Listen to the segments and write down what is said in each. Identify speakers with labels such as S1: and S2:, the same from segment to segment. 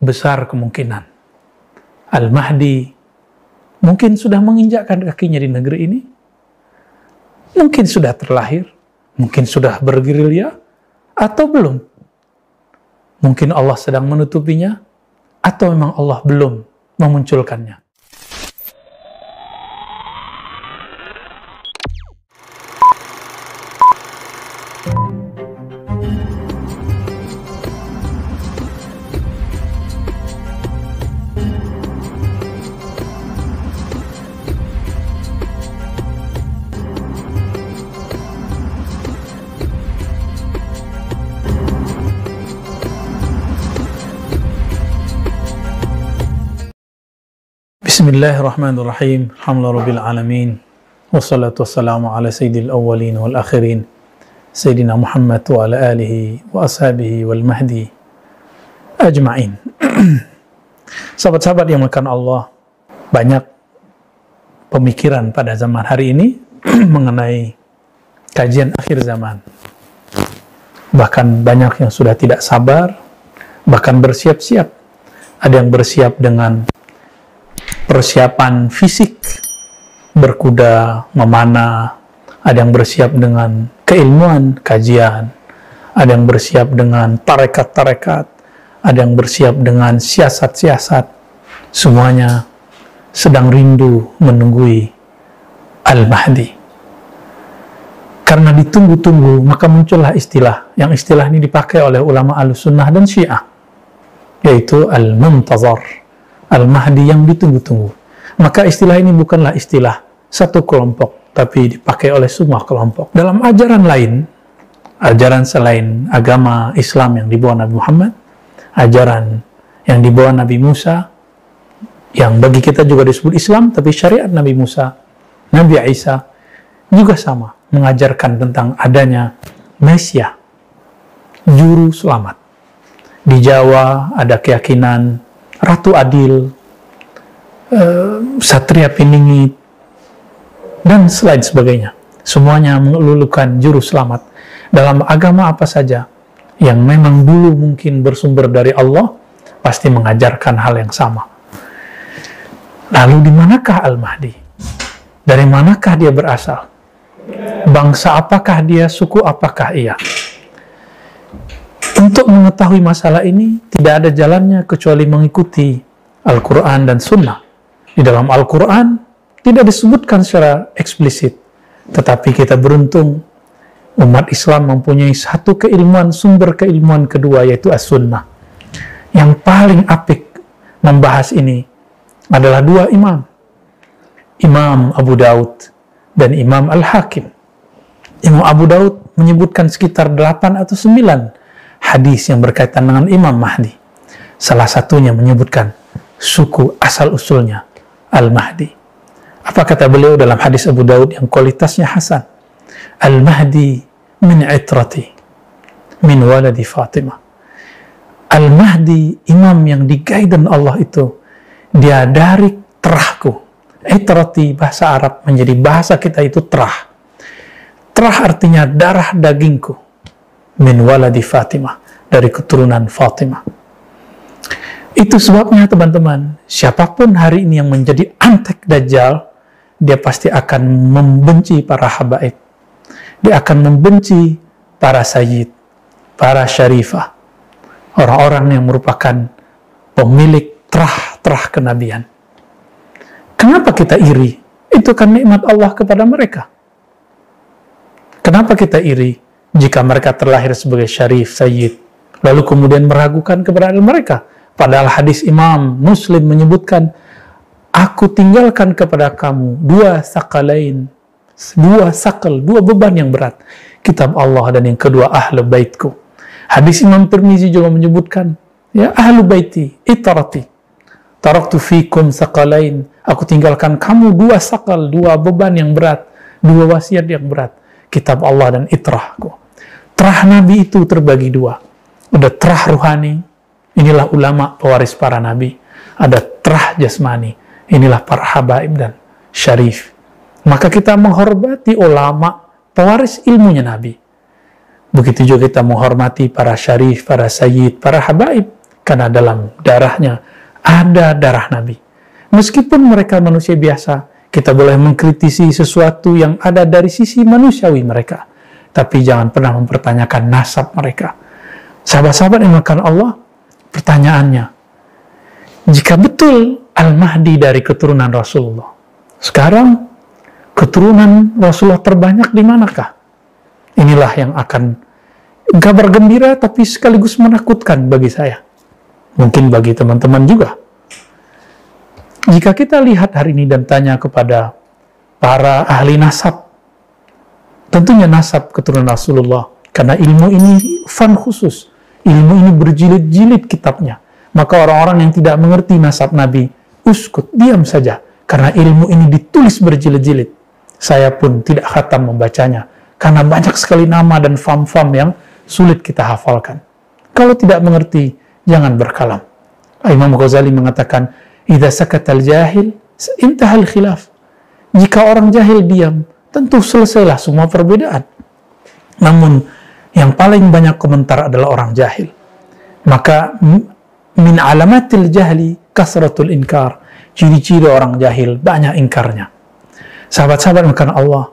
S1: besar kemungkinan Al-Mahdi mungkin sudah menginjakkan kakinya di negeri ini, mungkin sudah terlahir, mungkin sudah bergerilya, atau belum. Mungkin Allah sedang menutupinya, atau memang Allah belum memunculkannya. Bismillahirrahmanirrahim. Alhamdulillahirabbil alamin. Wassalatu wassalamu ala sayyidil awwalin wal akhirin. Sayyidina Muhammad wa ala alihi wa ashabihi wal mahdi ajma'in. Sahabat-sahabat yang melakukan Allah, banyak pemikiran pada zaman hari ini mengenai kajian akhir zaman. Bahkan banyak yang sudah tidak sabar, bahkan bersiap-siap. Ada yang bersiap dengan persiapan fisik, berkuda, memanah. Ada yang bersiap dengan keilmuan, kajian. Ada yang bersiap dengan tarekat-tarekat. Ada yang bersiap dengan siasat-siasat. Semuanya sedang rindu menunggui Al-Mahdi. Karena ditunggu-tunggu, maka muncullah istilah. Yang istilah ini dipakai oleh ulama Ahlussunnah dan Syiah, yaitu Al-Muntazar, Al-Mahdi yang ditunggu-tunggu. Maka istilah ini bukanlah istilah satu kelompok, tapi dipakai oleh semua kelompok. Dalam ajaran lain, ajaran selain agama Islam yang dibawa Nabi Muhammad, ajaran yang dibawa Nabi Musa, yang bagi kita juga disebut Islam, tapi syariat Nabi Musa, Nabi Isa, juga sama, mengajarkan tentang adanya Mesias, juru selamat. Di Jawa ada keyakinan Ratu Adil, Satria Piningit, dan selain sebagainya. Semuanya melulukan juru selamat. Dalam agama apa saja yang memang dulu mungkin bersumber dari Allah, pasti mengajarkan hal yang sama. Lalu di manakah Al-Mahdi? Dari manakah dia berasal? Bangsa apakah dia? Suku apakah ia? Untuk mengetahui masalah ini, tidak ada jalannya kecuali mengikuti Al-Quran dan Sunnah. Di dalam Al-Quran, tidak disebutkan secara eksplisit. Tetapi kita beruntung, umat Islam mempunyai satu keilmuan, sumber keilmuan kedua, yaitu As-Sunnah. Yang paling apik membahas ini adalah dua imam. Imam Abu Daud dan Imam Al-Hakim. Imam Abu Daud menyebutkan sekitar 8 atau 9 hadis yang berkaitan dengan Imam Mahdi. Salah satunya menyebutkan suku asal-usulnya Al-Mahdi. Apa kata beliau dalam hadis Abu Daud yang kualitasnya hasan? Al-Mahdi min itrati, min waladi Fatimah. Al-Mahdi, imam yang digaidan Allah itu, dia dari terahku. Itrati, bahasa Arab menjadi bahasa kita itu terah. Terah artinya darah dagingku. Min waladi Fatimah, dari keturunan Fatimah. Itu sebabnya teman-teman, siapapun hari ini yang menjadi antek Dajjal, dia pasti akan membenci para habaib. Dia akan membenci para sayyid, para syarifah, orang-orang yang merupakan pemilik terah-terah kenabian. Kenapa kita iri? Itu kan nikmat Allah kepada mereka. Kenapa kita iri jika mereka terlahir sebagai syarif, sayyid, lalu kemudian meragukan keberadaan mereka? Padahal hadis Imam Muslim menyebutkan, aku tinggalkan kepada kamu dua sakalain, dua beban yang berat, kitab Allah dan yang kedua ahlu baitku. Hadis Imam Tirmizi juga menyebutkan, ya ahlu baiti, itarati, taraktu fikum sakalain, aku tinggalkan kamu dua sakal, dua beban yang berat, dua wasiat yang berat, kitab Allah dan itrahku. Terah Nabi itu terbagi dua. Ada terah ruhani, inilah ulama pewaris para Nabi. Ada terah jasmani, inilah para habaib dan syarif. Maka kita menghormati ulama pewaris ilmunya Nabi. Begitu juga kita menghormati para syarif, para sayyid, para habaib, karena dalam darahnya ada darah Nabi. Meskipun mereka manusia biasa, kita boleh mengkritisi sesuatu yang ada dari sisi manusiawi mereka, tapi jangan pernah mempertanyakan nasab mereka. Sahabat-sahabat yang dimuliakan Allah, pertanyaannya, jika betul Al-Mahdi dari keturunan Rasulullah, sekarang keturunan Rasulullah terbanyak di manakah? Inilah yang akan kabar gembira tapi sekaligus menakutkan bagi saya. Mungkin bagi teman-teman juga. Jika kita lihat hari ini dan tanya kepada para ahli nasab, tentunya nasab keturunan Rasulullah, karena ilmu ini fan khusus, ilmu ini berjilid-jilid kitabnya. Maka orang-orang yang tidak mengerti nasab Nabi, uskut, diam saja, karena ilmu ini ditulis berjilid-jilid. Saya pun tidak khatam membacanya, karena banyak sekali nama dan fam-fam yang sulit kita hafalkan. Kalau tidak mengerti, jangan berkalam. Imam Ghazali mengatakan, idza sakatal jahil, intahal khilaf. Jika orang jahil diam, tentu selesailah semua perbedaan. Namun, yang paling banyak komentar adalah orang jahil. Maka, min alamatil jahli, kasratul inkar. Ciri-ciri orang jahil, banyak ingkarnya. Sahabat-sahabat makan Allah,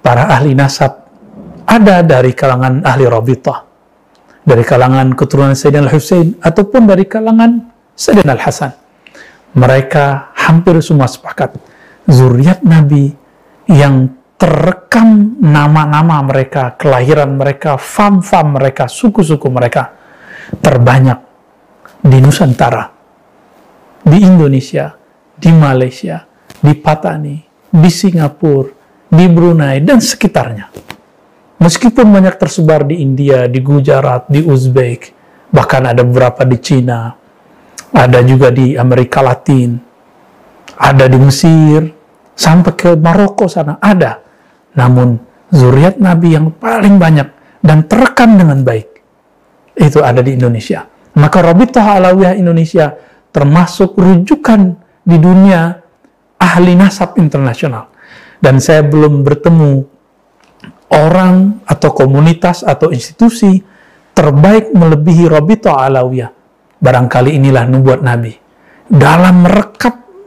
S1: para ahli nasab, ada dari kalangan ahli Rabithah, dari kalangan keturunan Sayyidina Al-Husain, ataupun dari kalangan Sayyidina Al-Hasan. Mereka hampir semua sepakat, zuriat Nabi yang terekam nama-nama mereka, kelahiran mereka, fam-fam mereka, suku-suku mereka, terbanyak di Nusantara, di Indonesia, di Malaysia, di Patani, di Singapura, di Brunei, dan sekitarnya. Meskipun banyak tersebar di India, di Gujarat, di Uzbek, bahkan ada beberapa di Cina, ada juga di Amerika Latin, ada di Mesir, sampai ke Maroko sana, ada. Namun, zuriat Nabi yang paling banyak dan terekam dengan baik, itu ada di Indonesia. Maka Rabithah Alawiyah Indonesia termasuk rujukan di dunia ahli nasab internasional. Dan saya belum bertemu orang atau komunitas atau institusi terbaik melebihi Rabithah Alawiyah. Barangkali inilah nubuat Nabi. Dalam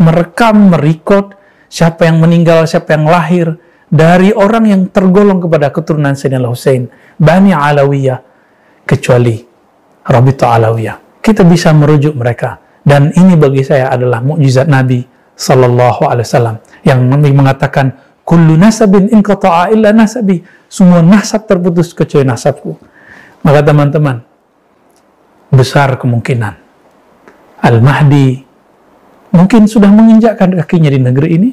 S1: merekam, merekod siapa yang meninggal, siapa yang lahir, dari orang yang tergolong kepada keturunan Sayyidina Al-Husain, Bani Alawiyah, kecuali Rabithah Alawiyah. Kita bisa merujuk mereka. Dan ini bagi saya adalah mukjizat Nabi Sallallahu Alaihi Wasallam yang mengatakan, kullu nasabin inqata'a illa nasabi. Semua nasab terputus kecuali nasabku. Maka teman-teman, besar kemungkinan Al-Mahdi mungkin sudah menginjakkan kakinya di negeri ini,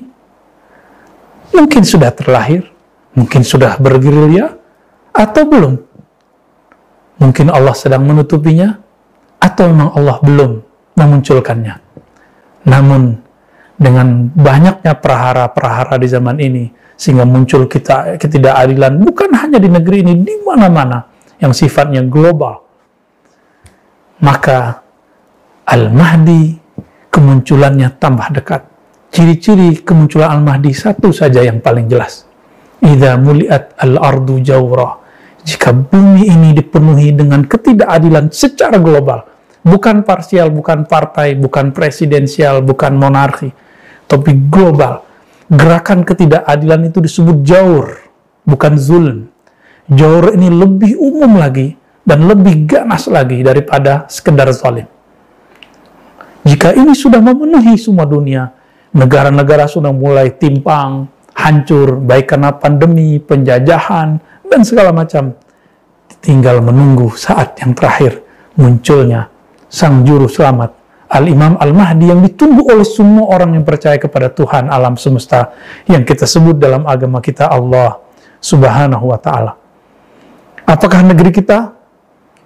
S1: mungkin sudah terlahir, mungkin sudah bergerilya, atau belum. Mungkin Allah sedang menutupinya, atau memang Allah belum memunculkannya. Namun, dengan banyaknya perahara-perahara di zaman ini, sehingga muncul ketidakadilan, bukan hanya di negeri ini, di mana-mana, yang sifatnya global. Maka, Al-Mahdi, kemunculannya tambah dekat. Ciri-ciri kemunculan Al-Mahdi satu saja yang paling jelas. Idza muliat al-ardu jawra. Jika bumi ini dipenuhi dengan ketidakadilan secara global, bukan parsial, bukan partai, bukan presidensial, bukan monarki, tapi global. Gerakan ketidakadilan itu disebut jawr, bukan zulm. Jawr ini lebih umum lagi dan lebih ganas lagi daripada sekedar zalim. Jika ini sudah memenuhi semua dunia, negara-negara sudah mulai timpang, hancur, baik karena pandemi, penjajahan, dan segala macam. Tinggal menunggu saat yang terakhir munculnya sang juru selamat, Al-Imam Al-Mahdi, yang ditunggu oleh semua orang yang percaya kepada Tuhan alam semesta, yang kita sebut dalam agama kita Allah Subhanahu wa Ta'ala. Apakah negeri kita?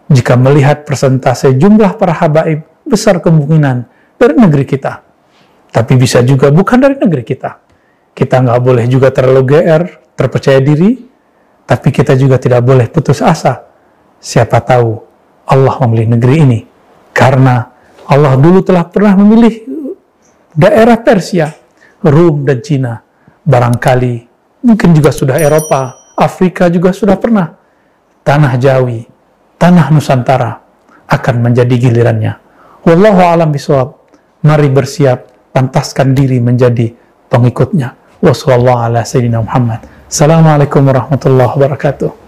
S1: Jika melihat persentase jumlah para habaib, besar kemungkinan dari negeri kita. Tapi bisa juga bukan dari negeri kita. Kita nggak boleh juga terlalu GR, terpercaya diri, tapi kita juga tidak boleh putus asa. Siapa tahu Allah memilih negeri ini. Karena Allah dulu telah pernah memilih daerah Persia, Rum, dan Cina. Barangkali, mungkin juga sudah Eropa, Afrika juga sudah pernah. Tanah Jawi, tanah Nusantara, akan menjadi gilirannya. Wallahu a'lam bishawab. Mari bersiap, pantaskan diri menjadi pengikutnya. Wassallallahu ala sayyidina Muhammad. Assalamualaikum warahmatullahi wabarakatuh.